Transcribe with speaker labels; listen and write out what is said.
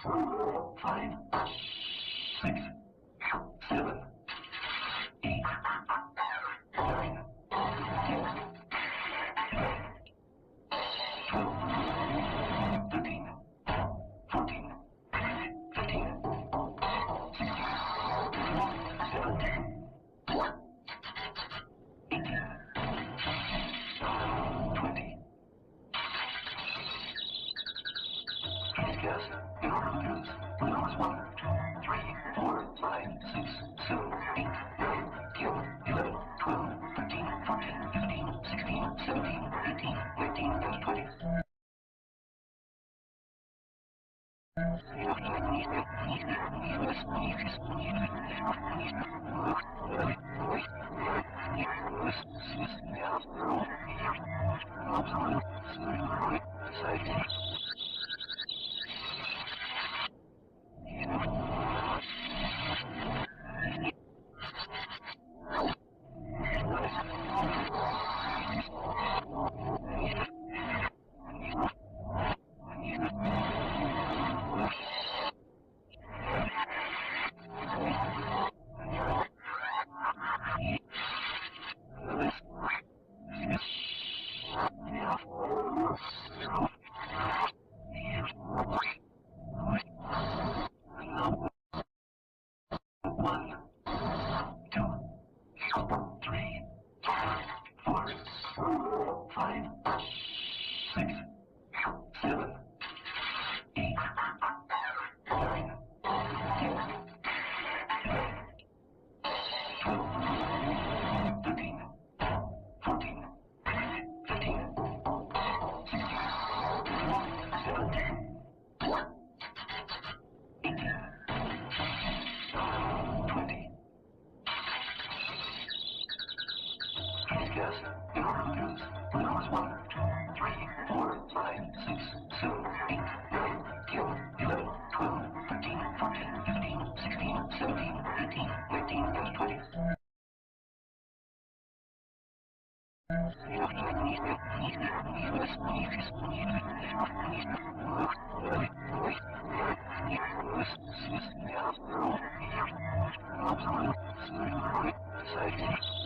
Speaker 1: 5, 6, 7, 8, 9, 10, 12, 13, 14, 15, 16, 17, 18, 20. Please guess the order of news. The numbers 1, 2, 3, 4, 5, 6, 7, 8, 9, 10, 11, 12, 13, 14, 15, 16, 17, 18, 19, and 20. One, two, three, four, five, six, seven, eight, nine, 10, 12, 13, 14, 15, 16, 17, 18, 20. Please guess the order of news. The numbers 1, 2, 3, 4, 5, 6, 7, 8, 9, 10, 11, 12, 13, 14, 15, 16, 17, 18, 19, and 20. Society.